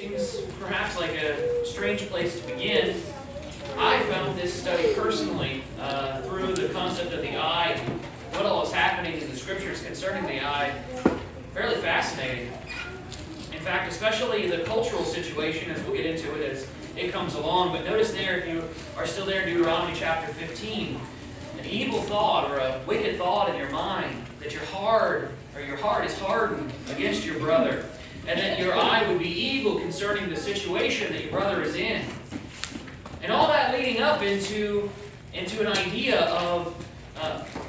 Seems perhaps like a strange place to begin. I found this study personally through the concept of the eye, what all is happening in the scriptures concerning the eye, fairly fascinating. In fact, especially the cultural situation, as we'll get into it as it comes along. But notice there, if you are still there in Deuteronomy chapter 15, an evil thought or a wicked thought in your mind that your heart is hardened against your brother, and that your eye would be evil concerning the situation that your brother is in. And all that leading up into an idea of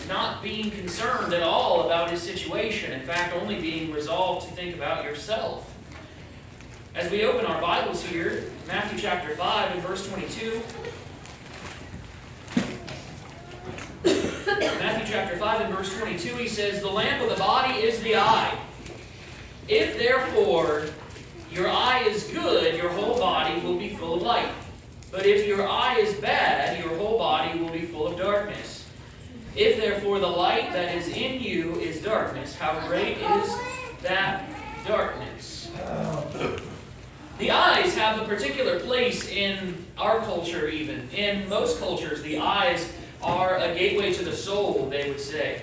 not being concerned at all about his situation. In fact, only being resolved to think about yourself. As we open our Bibles here, Matthew chapter 5 and verse 22. Matthew chapter 5 and verse 22, he says, "The lamp of the body is the eye. If therefore your eye is good, your whole body will be full of light. But if your eye is bad, your whole body will be full of darkness. If therefore the light that is in you is darkness, how great is that darkness?" The eyes have a particular place in our culture even. In most cultures, the eyes are a gateway to the soul, they would say.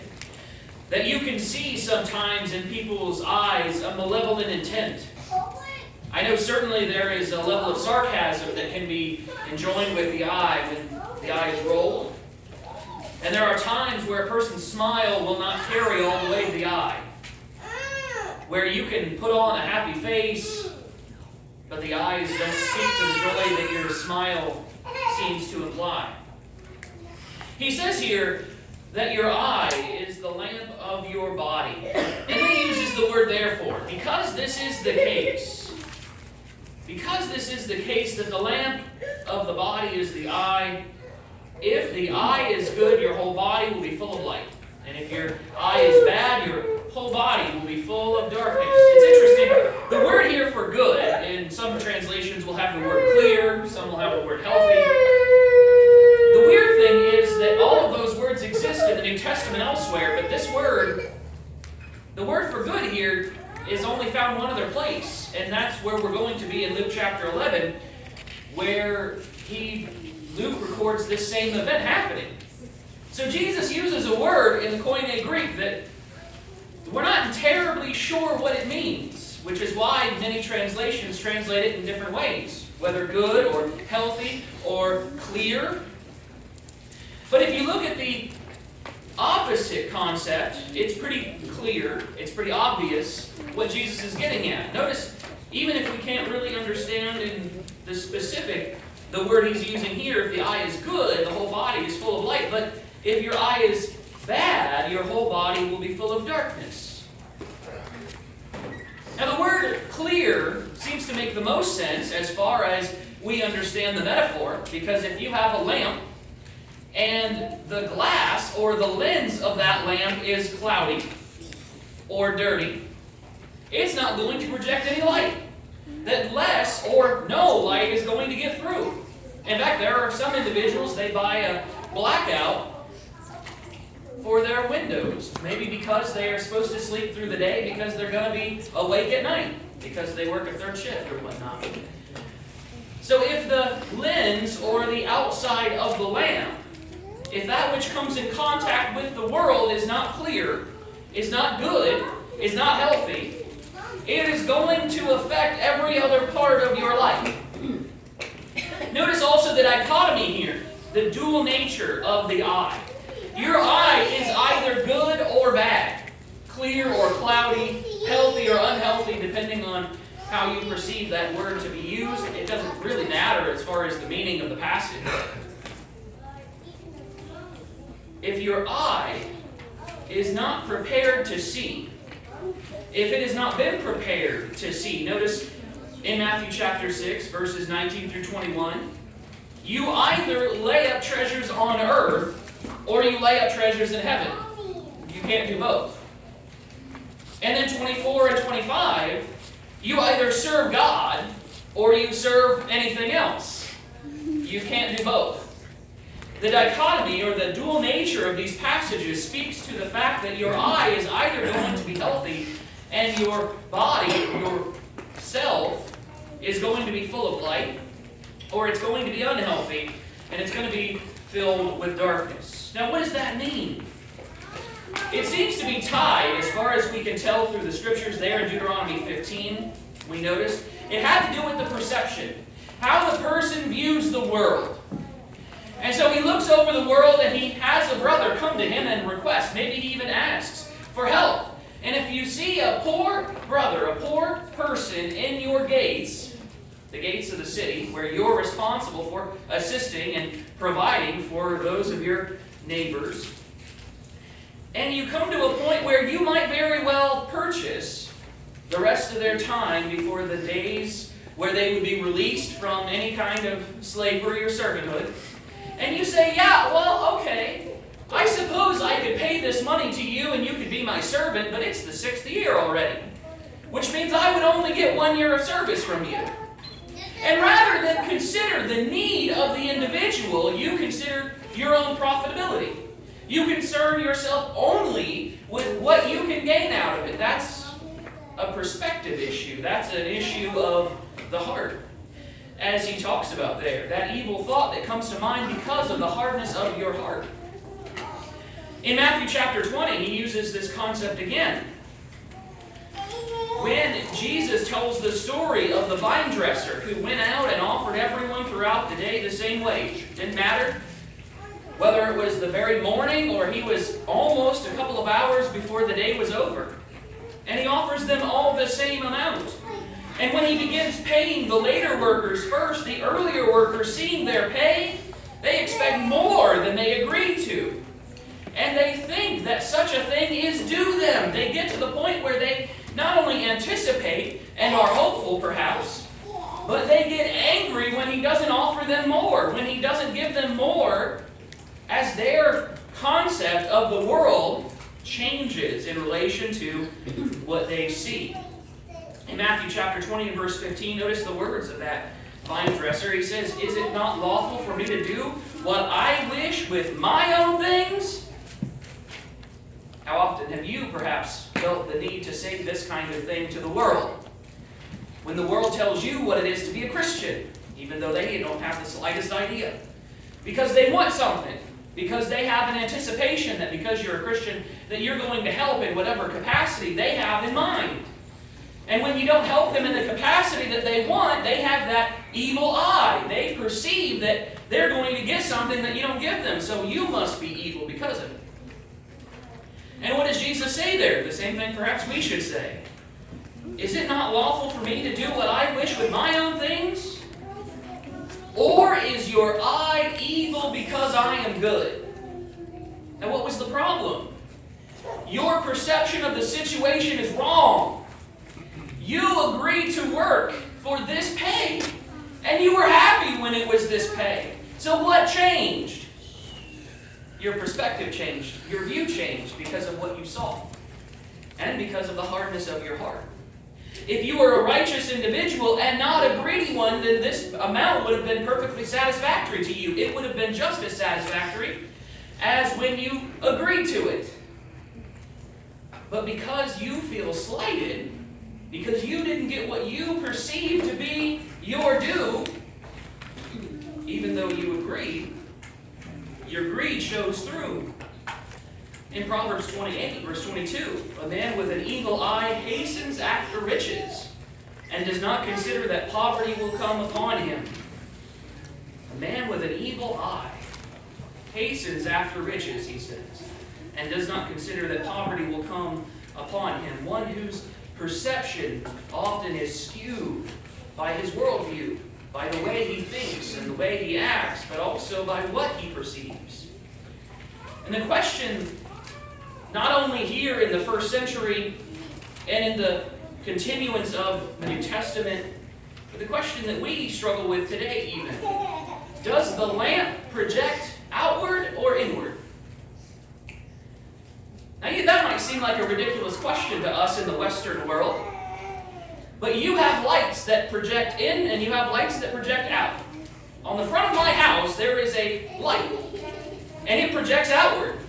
That you can see sometimes in people's eyes a malevolent intent. I know certainly there is a level of sarcasm that can be enjoined with the eye when the eye is rolled. And there are times where a person's smile will not carry all the way to the eye. Where you can put on a happy face, but the eyes don't speak to the joy that your smile seems to imply. He says here that your eye is the lamp of your body. And then he uses the word therefore. Because this is the case that the lamp of the body is the eye, if the eye is good, your whole body will be full of light. And if your eye is bad, your whole body will be full of darkness. It's interesting. The word here for good, in some translations will have the word clear, some will have the word healthy. The weird thing is that all of those words exist in the New Testament elsewhere, but this word, the word for good here, is only found one other place, and that's where we're going to be in Luke chapter 11, where Luke records this same event happening. So Jesus uses a word in the Koine Greek that we're not terribly sure what it means, which is why many translations translate it in different ways, whether good or healthy or clear. But if you look at the opposite concept, it's pretty clear, it's pretty obvious what Jesus is getting at. Notice, even if we can't really understand in the specific the word he's using here, if the eye is good, the whole body is full of light. But if your eye is bad, your whole body will be full of darkness. Now the word clear seems to make the most sense as far as we understand the metaphor, because if you have a lamp, and the glass or the lens of that lamp is cloudy or dirty, it's not going to project any light. That less or no light is going to get through. In fact, there are some individuals, they buy a blackout for their windows. Maybe because they are supposed to sleep through the day, because they're going to be awake at night, because they work a third shift or whatnot. So if the lens or the outside of the lamp, if that which comes in contact with the world is not clear, is not good, is not healthy, it is going to affect every other part of your life. Notice also the dichotomy here, the dual nature of the eye. Your eye is either good or bad, clear or cloudy, healthy or unhealthy, depending on how you perceive that word to be used. It doesn't really matter as far as the meaning of the passage. If your eye is not prepared to see, if it has not been prepared to see, notice in Matthew chapter 6, verses 19 through 21, you either lay up treasures on earth or you lay up treasures in heaven. You can't do both. And then 24 and 25, you either serve God or you serve anything else. You can't do both. The dichotomy or the dual nature of these passages speaks to the fact that your eye is either going to be healthy and your body, your self, is going to be full of light, or it's going to be unhealthy, and it's going to be filled with darkness. Now, what does that mean? It seems to be tied, as far as we can tell through the scriptures there in Deuteronomy 15, we noticed. It had to do with the perception, how the person views the world. And so he looks over the world and he has a brother come to him and request, maybe he even asks for help. And if you see a poor brother, a poor person in your gates, the gates of the city, where you're responsible for assisting and providing for those of your neighbors, and you come to a point where you might very well purchase the rest of their time before the days where they would be released from any kind of slavery or servanthood, and you say, yeah, well, okay, I suppose I could pay this money to you and you could be my servant, but it's the 6th year already, which means I would only get 1 year of service from you. And rather than consider the need of the individual, you consider your own profitability. You concern yourself only with what you can gain out of it. That's a perspective issue. That's an issue of the heart, as he talks about there. That evil thought that comes to mind because of the hardness of your heart. In Matthew chapter 20, he uses this concept again. When Jesus tells the story of the vine dresser who went out and offered everyone throughout the day the same wage. Didn't matter whether it was the very morning or he was almost a couple of hours before the day was over. And he offers them all the same amount. And when he begins paying the later workers first, the earlier workers, seeing their pay, they expect more than they agreed to. And they think that such a thing is due them. They get to the point where they not only anticipate and are hopeful perhaps, but they get angry when he doesn't offer them more, when he doesn't give them more, as their concept of the world changes in relation to what they see. In Matthew chapter 20 and verse 15, notice the words of that vine dresser. He says, "Is it not lawful for me to do what I wish with my own things?" How often have you perhaps felt the need to say this kind of thing to the world? When the world tells you what it is to be a Christian, even though they don't have the slightest idea. Because they want something. Because they have an anticipation that because you're a Christian, that you're going to help in whatever capacity they have in mind. And when you don't help them in the capacity that they want, they have that evil eye. They perceive that they're going to get something that you don't give them, so you must be evil because of it. And what does Jesus say there? The same thing perhaps we should say. Is it not lawful for me to do what I wish with my own things? Or is your eye evil because I am good? Now what was the problem? Your perception of the situation is wrong. You agreed to work for this pay. And you were happy when it was this pay. So what changed? Your perspective changed. Your view changed because of what you saw. And because of the hardness of your heart. If you were a righteous individual and not a greedy one, then this amount would have been perfectly satisfactory to you. It would have been just as satisfactory as when you agreed to it. But because you feel slighted, because you didn't get what you perceived to be your due, even though you agreed, your greed shows through. In Proverbs 28, verse 22, a man with an evil eye hastens after riches and does not consider that poverty will come upon him. A man with an evil eye hastens after riches, he says, and does not consider that poverty will come upon him. One whose perception often is skewed by his worldview, by the way he thinks and the way he acts, but also by what he perceives. And the question, not only here in the first century and in the continuance of the New Testament, but the question that we struggle with today even, does the lamp project outward or inward? Now that might seem like a ridiculous question to us in the Western world, but you have lights that project in and you have lights that project out. On the front of my house there is a light, and it projects outward.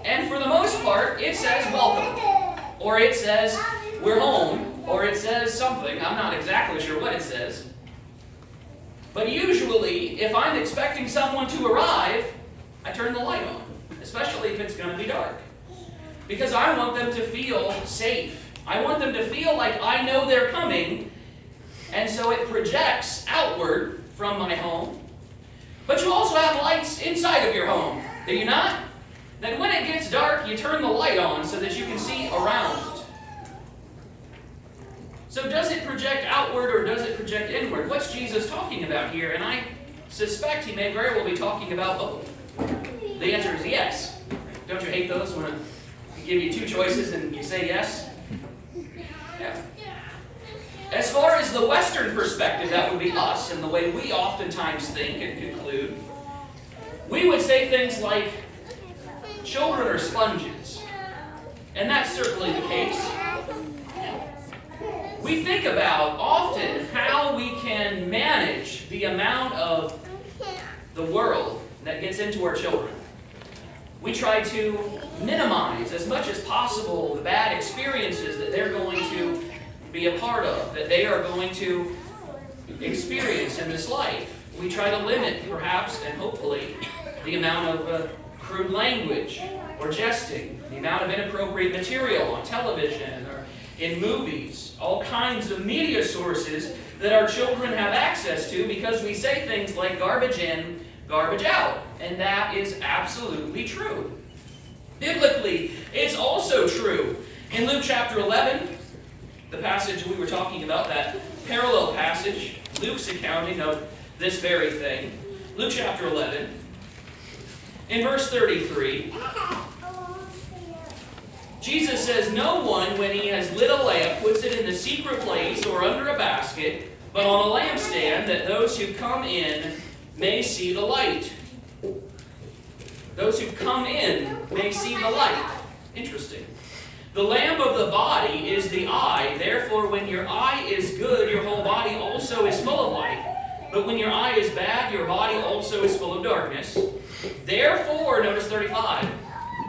And for the most part, it says welcome, or it says we're home, or it says something. I'm not exactly sure what it says. But usually, if I'm expecting someone to arrive, I turn the light on, especially if it's going to be dark. Because I want them to feel safe. I want them to feel like I know they're coming, and so it projects outward from my home. But you also have lights inside of your home, do you not? Then when it gets dark, you turn the light on so that you can see around. So does it project outward or does it project inward? What's Jesus talking about here? And I suspect he may very well be talking about both. The answer is yes. Don't you hate those when I give you two choices and you say yes? Yeah. As far as the Western perspective, that would be us, and the way we oftentimes think and conclude, we would say things like, children are sponges. And that's certainly the case. We think about often how we can manage the amount of the world that gets into our children. We try to minimize as much as possible the bad experiences that they're going to be a part of, that they are going to experience in this life. We try to limit, perhaps, and hopefully, the amount of crude language or jesting, the amount of inappropriate material on television or in movies, all kinds of media sources that our children have access to because we say things like garbage in, garbage out. And that is absolutely true. Biblically, it's also true. In Luke chapter 11, the passage we were talking about, that parallel passage, Luke's accounting of this very thing. Luke chapter 11, in verse 33, Jesus says, "No one, when he has lit a lamp, puts it in the secret place or under a basket, but on a lampstand, that those who come in may see the light." Those who come in may see the light. Interesting. The lamp of the body is the eye. Therefore, when your eye is good, your whole body also is full of light. But when your eye is bad, your body also is full of darkness. Therefore, notice 35,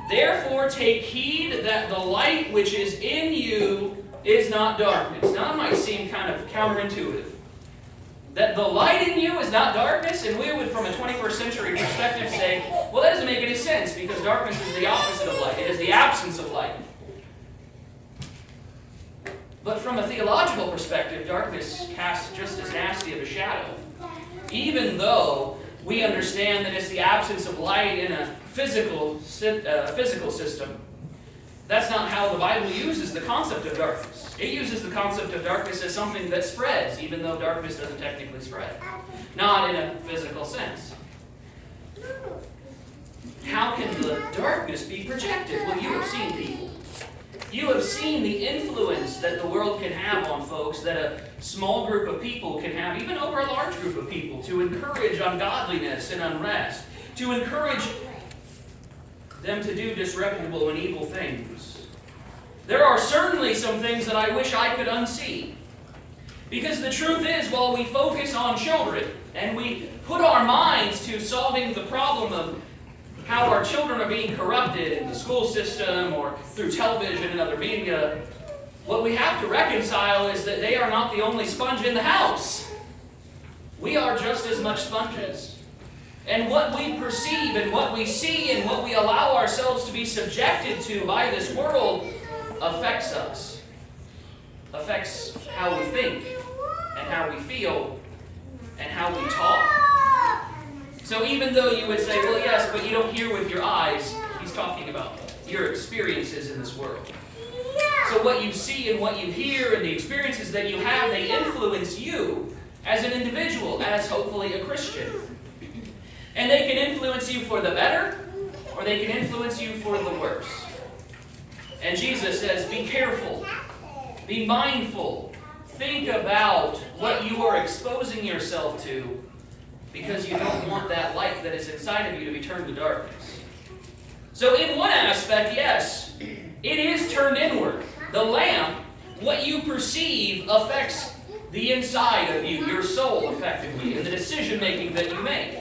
therefore take heed that the light which is in you is not darkness. Now, that might seem kind of counterintuitive. That the light in you is not darkness, and we would, from a 21st century perspective, say, well, that doesn't make any sense, because darkness is the opposite of light. It is the absence of light. But from a theological perspective, darkness casts just as nasty of a shadow. Even though we understand that it's the absence of light in a physical system, that's not how the Bible uses the concept of darkness. It uses the concept of darkness as something that spreads, even though darkness doesn't technically spread. Not in a physical sense. How can the darkness be projected? Well, you have seen people. You have seen the influence that the world can have on folks, that a small group of people can have, even over a large group of people, to encourage ungodliness and unrest, to encourage them to do disreputable and evil things. There are certainly some things that I wish I could unsee. Because the truth is, while we focus on children, and we put our minds to solving the problem of how our children are being corrupted in the school system or through television and other media, what we have to reconcile is that they are not the only sponge in the house. We are just as much sponges. And what we perceive and what we see and what we allow ourselves to be subjected to by this world affects us. Affects how we think and how we feel and how we talk. So even though you would say, well, yes, but you don't hear with your eyes, he's talking about your experiences in this world. So what you see and what you hear and the experiences that you have, they influence you as an individual, as hopefully a Christian. And they can influence you for the better, or they can influence you for the worse. And Jesus says, be careful, be mindful, think about what you are exposing yourself to, because you don't want that light that is inside of you to be turned to darkness. So in one aspect, yes, it is turned inward. The lamp, what you perceive, affects the inside of you, your soul effectively, and the decision-making that you make.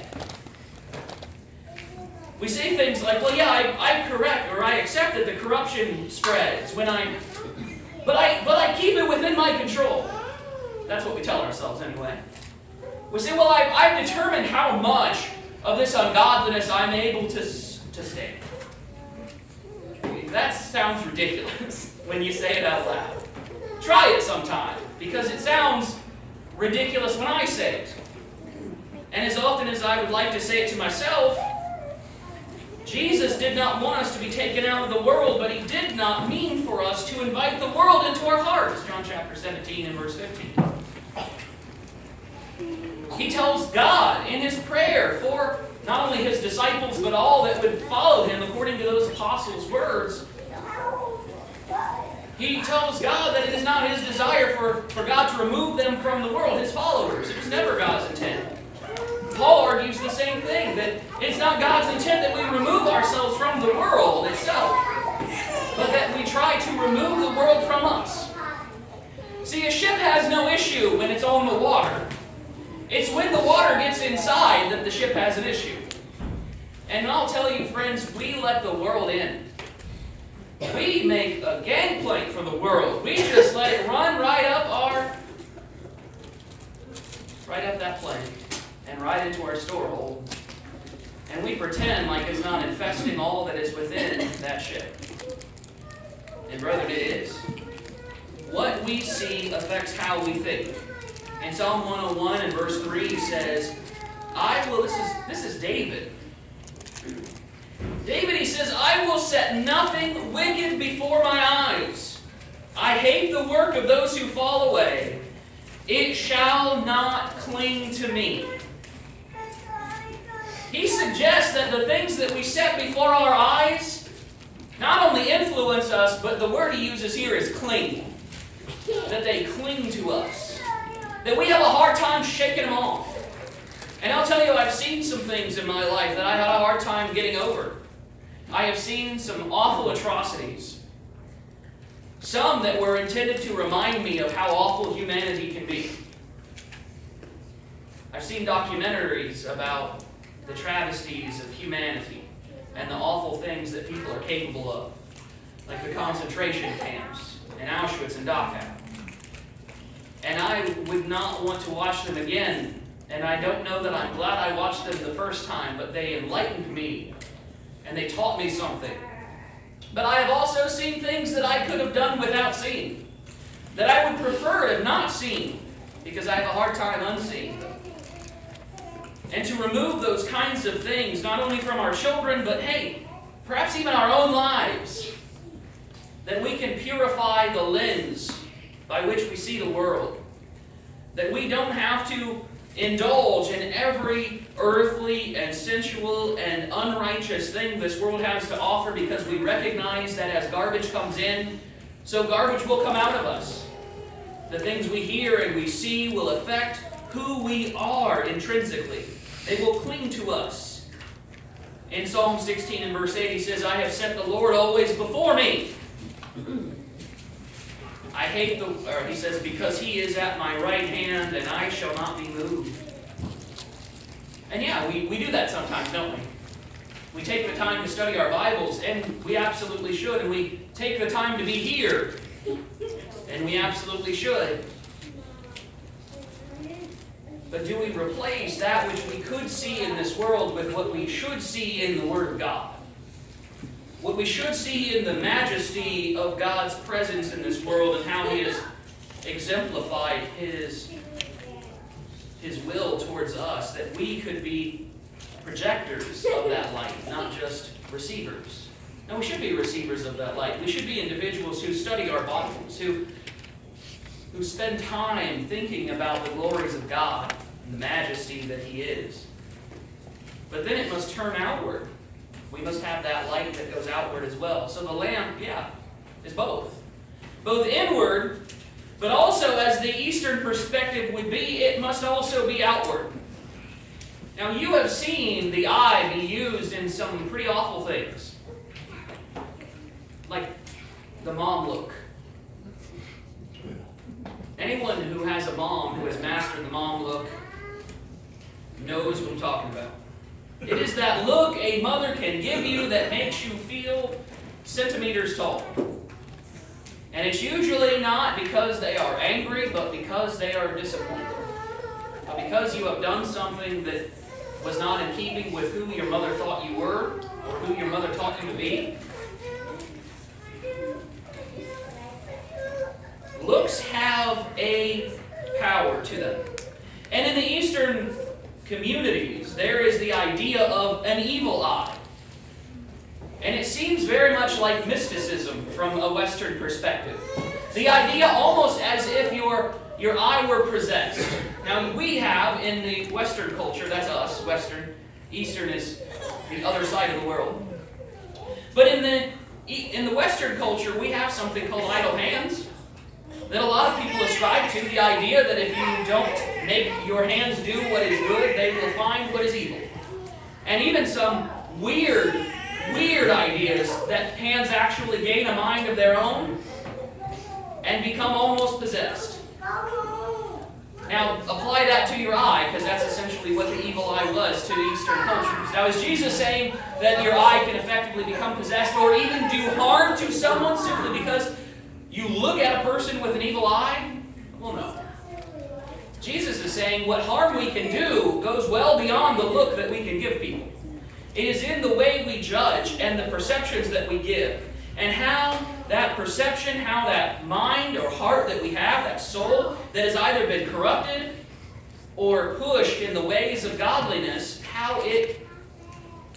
We say things like, well, yeah, I correct, or I accept that the corruption spreads when I'm But I keep it within my control. That's what we tell ourselves anyway. We say, well, I've determined how much of this ungodliness I'm able to stay. That sounds ridiculous when you say it out loud. Try it sometime, because it sounds ridiculous when I say it. And as often as I would like to say it to myself, Jesus did not want us to be taken out of the world, but He did not mean for us to invite the world into our hearts. John chapter 17 and verse 15. He tells God in His prayer for not only His disciples, but all that would follow Him according to those apostles' words. He tells God that it is not His desire for God to remove them from the world, His followers. It was never God's intent. Paul argues the same thing, that it's not God's intent that we remove ourselves from the world itself, but that we try to remove the world from us. See, a ship has no issue when it's on the water. It's when the water gets inside that the ship has an issue. And I'll tell you, friends, we let the world in. We make a gangplank for the world. We just let it run right up that plank and right into our storehold. And we pretend like it's not infesting all that is within that ship. And brethren, it is. What we see affects how we think. In Psalm 101 and verse 3 says, this is David. David, he says, I will set nothing wicked before my eyes. I hate the work of those who fall away. It shall not cling to me. He suggests that the things that we set before our eyes not only influence us, but the word he uses here is cling. That they cling to us. That we have a hard time shaking them off. And I'll tell you, I've seen some things in my life that I had a hard time getting over. I have seen some awful atrocities. Some that were intended to remind me of how awful humanity can be. I've seen documentaries about the travesties of humanity and the awful things that people are capable of, like the concentration camps in Auschwitz and Dachau. And I would not want to watch them again. And I don't know that I'm glad I watched them the first time, but they enlightened me and they taught me something. But I have also seen things that I could have done without seeing, that I would prefer to have not seen, because I have a hard time unseeing them. And to remove those kinds of things, not only from our children, but hey, perhaps even our own lives, that we can purify the lens by which we see the world. That we don't have to indulge in every earthly and sensual and unrighteous thing this world has to offer, because we recognize that as garbage comes in, so garbage will come out of us. The things we hear and we see will affect who we are intrinsically. They will cling to us. In Psalm 16 and verse 8, he says, I have set the Lord always before me. He says, because he is at my right hand, and I shall not be moved. And yeah, we do that sometimes, don't we? We take the time to study our Bibles, and we absolutely should. And we take the time to be here, and we absolutely should. But do we replace that which we could see in this world with what we should see in the Word of God? What we should see in the majesty of God's presence in this world and how He has exemplified His will towards us, that we could be projectors of that light, not just receivers. And we should be receivers of that light. We should be individuals who study our Bibles, who spend time thinking about the glories of God and the majesty that He is. But then it must turn outward. We must have that light that goes outward as well. So the lamp, is both. Both inward, but also, as the Eastern perspective would be, it must also be outward. Now, you have seen the eye be used in some pretty awful things. Like the mom look. Anyone who has a mom who has mastered the mom look knows what I'm talking about. It is that look a mother can give you that makes you feel centimeters tall. And it's usually not because they are angry, but because they are disappointed. But because you have done something that was not in keeping with who your mother thought you were, or who your mother taught you to be. Looks have a power to them. And in the Eastern communities, there is the idea of an evil eye. And it seems very much like mysticism from a Western perspective. The idea almost as if your eye were possessed. Now, we have in the Western culture, that's us, Western. Eastern is the other side of the world. But in the Western culture, we have something called idle hands that a lot of people ascribe to, the idea that if you don't make your hands do what is good, they will find what is evil. And even some weird ideas that hands actually gain a mind of their own and become almost possessed. Now, apply that to your eye, because that's essentially what the evil eye was to the Eastern cultures. Now, is Jesus saying that your eye can effectively become possessed or even do harm to someone simply because you look at a person with an evil eye? Well, no. Jesus is saying what harm we can do goes well beyond the look that we can give people. It is in the way we judge and the perceptions that we give, and how that perception, how that mind or heart that we have, that soul, that has either been corrupted or pushed in the ways of godliness, how it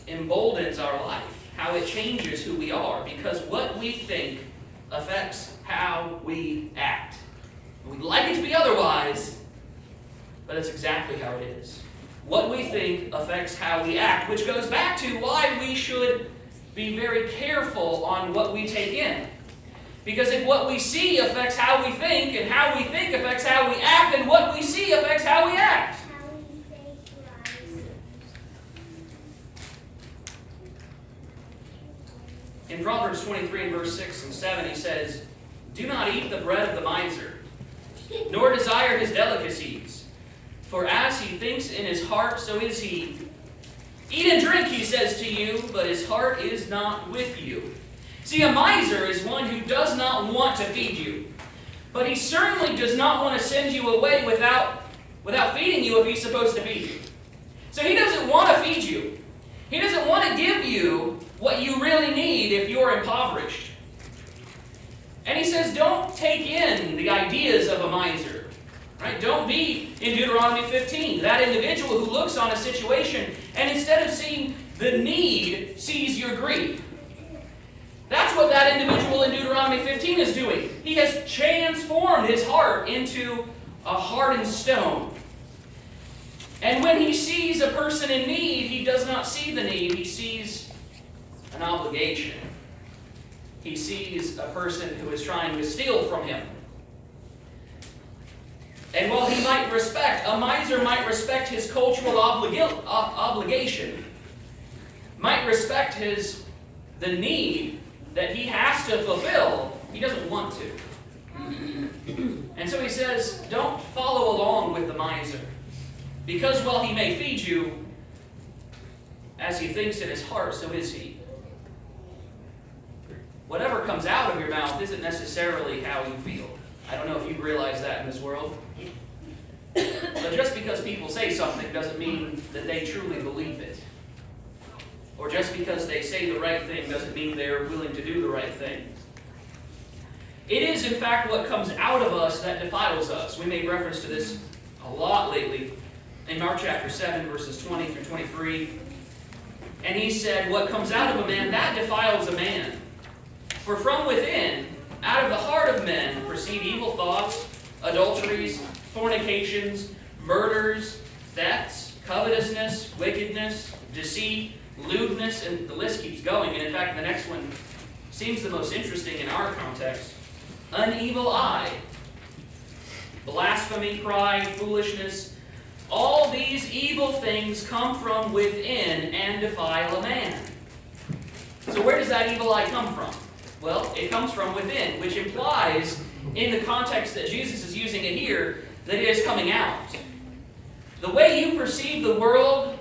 emboldens our life, how it changes who we are, because what we think affects how we act. We'd like it to be otherwise, but it's exactly how it is. What we think affects how we act, which goes back to why we should be very careful on what we take in. Because if what we see affects how we think, and how we think affects how we act, then what we see affects how we act. In Proverbs 23 and verse 6 and 7, he says, "Do not eat the bread of the miser, nor desire his delicacies. For as he thinks in his heart, so is he. Eat and drink, he says to you, but his heart is not with you." See, a miser is one who does not want to feed you. But he certainly does not want to send you away without feeding you if he's supposed to feed you. So he doesn't want to feed you. He doesn't want to give you what you really need if you're impoverished. And he says, don't take in the ideas of a miser. Right? Don't be, in Deuteronomy 15, that individual who looks on a situation and instead of seeing the need, sees your greed. That's what that individual in Deuteronomy 15 is doing. He has transformed his heart into a hardened stone. And when he sees a person in need, he does not see the need. He sees an obligation. He sees a person who is trying to steal from him. And while he might a miser might respect his cultural obligation, might respect the need that he has to fulfill, he doesn't want to. And so he says, don't follow along with the miser. Because while he may feed you, as he thinks in his heart, so is he. Whatever comes out of your mouth isn't necessarily how you feel. I don't know if you realize that in this world. But just because people say something doesn't mean that they truly believe it. Or just because they say the right thing doesn't mean they're willing to do the right thing. It is, in fact, what comes out of us that defiles us. We made reference to this a lot lately in Mark chapter 7, verses 20 through 23. And he said, what comes out of a man, that defiles a man. For from within, out of the heart of men, proceed evil thoughts, adulteries, fornications, murders, thefts, covetousness, wickedness, deceit, lewdness, and the list keeps going. And in fact, the next one seems the most interesting in our context. An evil eye, blasphemy, pride, foolishness. All these evil things come from within and defile a man. So where does that evil eye come from? Well, it comes from within, which implies, in the context that Jesus is using it here, that it is coming out. The way you perceive the world,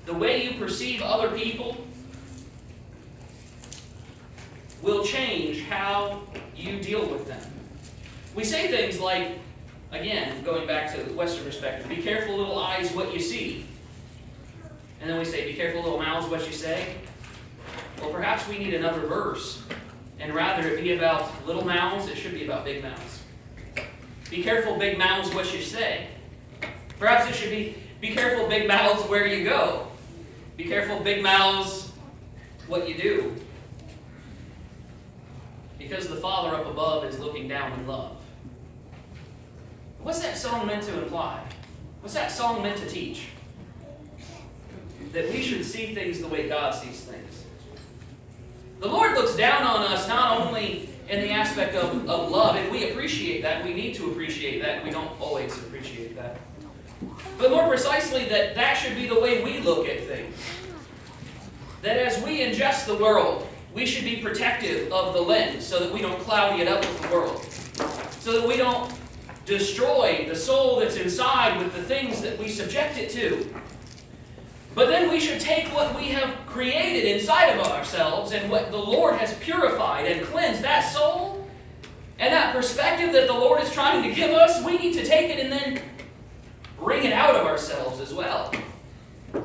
the way you perceive other people, will change how you deal with them. We say things like, again, going back to the Western perspective, be careful, little eyes, what you see. And then we say, be careful, little mouths, what you say. Well, perhaps we need another verse. And rather it be about little mouths, it should be about big mouths. Be careful, big mouths, what you say. Perhaps it should be careful, big mouths, where you go. Be careful, big mouths, what you do. Because the Father up above is looking down in love. What's that song meant to imply? What's that song meant to teach? That we should see things the way God sees things. The Lord looks down on us not only in the aspect of love, and we appreciate that, we need to appreciate that, we don't always appreciate that. But more precisely, that should be the way we look at things. That as we ingest the world, we should be protective of the lens so that we don't cloudy it up with the world. So that we don't destroy the soul that's inside with the things that we subject it to. But then we should take what we have created inside of ourselves and what the Lord has purified and cleansed, that soul and that perspective that the Lord is trying to give us, we need to take it and then bring it out of ourselves as well.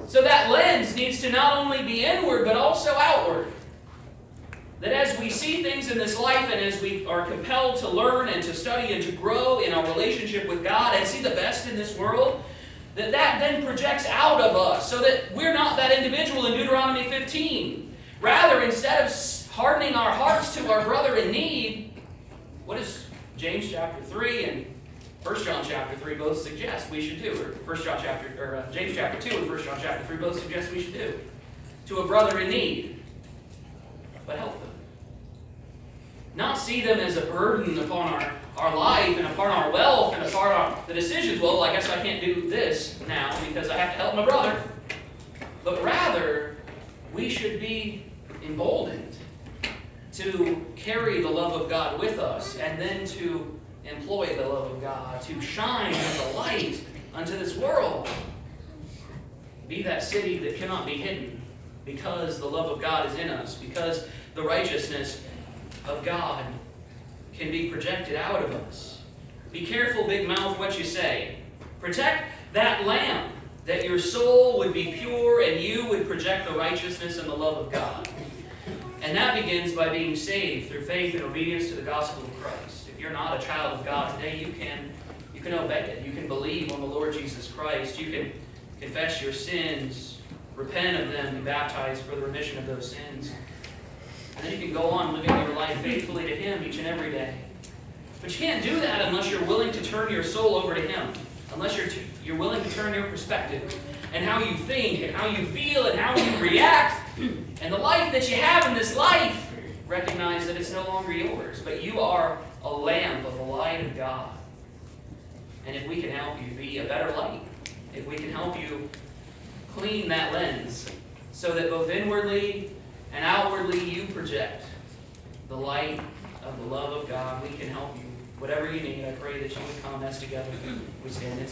So that lens needs to not only be inward but also outward. That as we see things in this life and as we are compelled to learn and to study and to grow in our relationship with God and see the best in this world, that then projects out of us so that we're not that individual in Deuteronomy 15. Rather, instead of hardening our hearts to our brother in need, what does James chapter 3 and 1 John chapter 3 both suggest we should do? Or James chapter 2 and 1 John chapter 3 both suggest we should do? To a brother in need. But help them. Not see them as a burden upon our life and upon our wealth and upon the decisions. Well, I guess I can't do this now because I have to help my brother. But rather, we should be emboldened to carry the love of God with us and then to employ the love of God, to shine as a light unto this world. Be that city that cannot be hidden because the love of God is in us, because the righteousness of God can be projected out of us. Be careful, big mouth, what you say. Protect that lamp, that your soul would be pure and you would project the righteousness and the love of God. And that begins by being saved through faith and obedience to the gospel of Christ. If you're not a child of God today, you can obey it. You can believe on the Lord Jesus Christ. You can confess your sins, repent of them, be baptized for the remission of those sins. And then you can go on living your life faithfully to Him each and every day. But you can't do that unless you're willing to turn your soul over to Him. Unless you're willing to turn your perspective and how you think and how you feel and how you react and the life that you have in this life. Recognize that it's no longer yours, but you are a lamp of the light of God. And if we can help you be a better light, if we can help you clean that lens so that both inwardly and outwardly you project the light of the love of God, we can help you. Whatever you need, I pray that you would come as together we stand in.